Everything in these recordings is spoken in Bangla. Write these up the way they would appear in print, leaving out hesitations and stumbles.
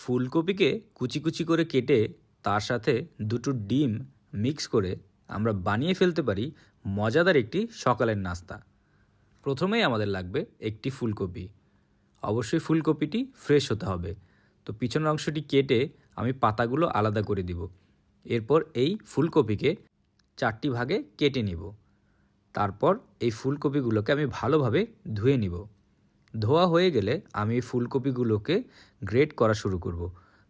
ফুলকপিকে কুচি কুচি করে কেটে তার সাথে দুটো ডিম মিক্স করে আমরা বানিয়ে ফেলতে পারি মজাদার একটি সকালের নাস্তা। প্রথমেই আমাদের লাগবে একটি ফুলকপি। অবশ্যই ফুলকপিটি ফ্রেশ হতে হবে। তো পিছনের অংশটি কেটে আমি পাতাগুলো আলাদা করে দিব। এরপর এই ফুলকপিকে 4টি ভাগে কেটে নিব। তারপর এই ফুলকপিগুলোকে আমি ভালোভাবে ধুয়ে নিব। ধোয়া হয়ে গেলে আমি এই ফুলকপিগুলোকে গ্রেট করা শুরু করব।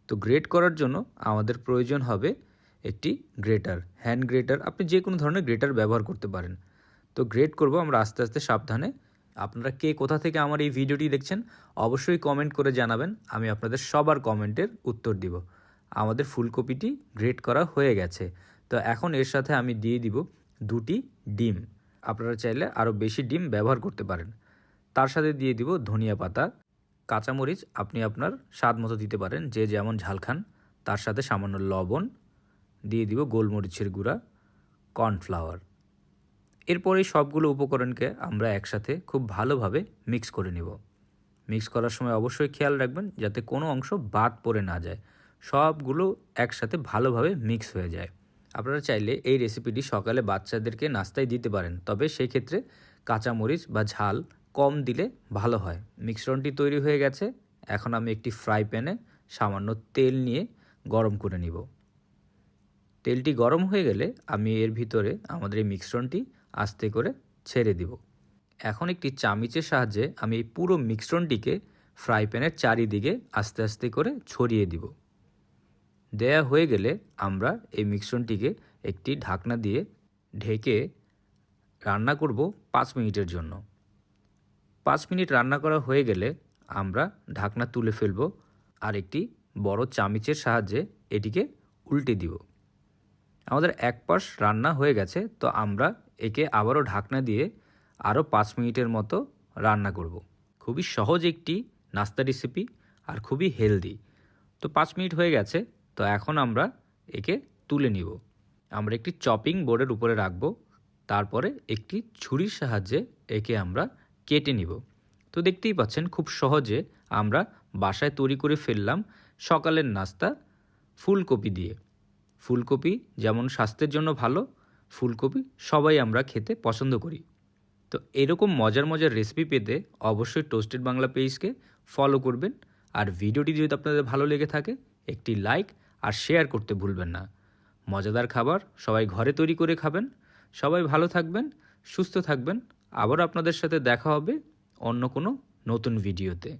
তো গ্রেট করার জন্য আমাদের প্রয়োজন হবে একটি গ্রেটার, হ্যান্ড গ্রেটার। আপনি যে কোনো ধরনের গ্রেটার ব্যবহার করতে পারেন। তো গ্রেট করব আমরা আস্তে আস্তে সাবধানে। আপনারা কে কোথা থেকে আমার এই ভিডিওটি দেখছেন অবশ্যই কমেন্ট করে জানাবেন, আমি আপনাদের সবার কমেন্টের উত্তর দিব। আমাদের ফুলকপিটি গ্রেট করা হয়ে গেছে। তো এখন এর সাথে আমি দিয়ে দিব 2টি ডিম। আপনারা চাইলে আরও বেশি ডিম ব্যবহার করতে পারেন। তার সাথে দিয়ে দিব ধনিয়া পাতা, কাঁচামরিচ আপনি আপনার স্বাদ মতো দিতে পারেন, যে যেমন ঝাল খান। তার সাথে সামান্য লবণ দিয়ে দিব, গোলমরিচের গুঁড়া, কর্নফ্লাওয়ার। এরপর এই সবগুলো উপকরণকে আমরা একসাথে খুব ভালোভাবে মিক্স করে নেব। মিক্স করার সময় অবশ্যই খেয়াল রাখবেন যাতে কোনো অংশ বাদ পড়ে না যায়, সবগুলো একসাথে ভালোভাবে মিক্স হয়ে যায়। আপনারা চাইলে এই রেসিপিটি সকালে বাচ্চাদেরকে নাস্তায় দিতে পারেন, তবে সেই ক্ষেত্রে কাঁচামরিচ বা ঝাল কম দিলে ভালো হয়। মিশ্রণটি তৈরি হয়ে গেছে। এখন আমি একটি ফ্রাই প্যানে সামান্য তেল নিয়ে গরম করে নিব। তেলটি গরম হয়ে গেলে আমি এর ভিতরে আমাদের এই মিশ্রণটি আস্তে করে ছেড়ে দিব। এখন একটি চামচের সাহায্যে আমি এই পুরো মিশ্রণটিকে ফ্রাই প্যানের চারিদিকে আস্তে আস্তে করে ছড়িয়ে দিব। দেয়া হয়ে গেলে আমরা এই মিশ্রণটিকে একটি ঢাকনা দিয়ে ঢেকে রান্না করব 5 মিনিটের জন্য। 5 মিনিট রান্না করা হয়ে গেলে আমরা ঢাকনা তুলে ফেলব আর একটি বড় চামচের সাহায্যে এটিকে উল্টে দিব। আমাদের এক পাশ রান্না হয়ে গেছে। তো আমরা একে আবারও ঢাকনা দিয়ে আরও 5 মিনিটের মতো রান্না করব। খুবই সহজ একটি নাস্তা রেসিপি আর খুবই হেলদি। তো 5 মিনিট হয়ে গেছে। তো এখন আমরা একে তুলে নিব। আমরা একটি চপিং বোর্ডের উপরে রাখব। তারপরে একটি ছুরির সাহায্যে একে আমরা কেটে নিব। তো দেখতেই পাচ্ছেন খুব সহজে আমরা বাসায় তৈরি করে ফেললাম সকালের নাস্তা ফুলকপি দিয়ে। ফুলকপি যেমন স্বাস্থ্যের জন্য ভালো, ফুলকপি সবাই আমরা খেতে পছন্দ করি। তো এরকম মজার মজার রেসিপি পেতে অবশ্যই টোস্টেড বাংলা পেজকে ফলো করবেন। আর ভিডিওটি যদি আপনাদের ভালো লেগে থাকে একটি লাইক আর শেয়ার করতে ভুলবেন না। মজাদার খাবার সবাই ঘরে তৈরি করে খাবেন। সবাই ভালো থাকবেন, সুস্থ থাকবেন। আবার আপনাদের সাথে দেখা হবে অন্য কোনো নতুন ভিডিওতে।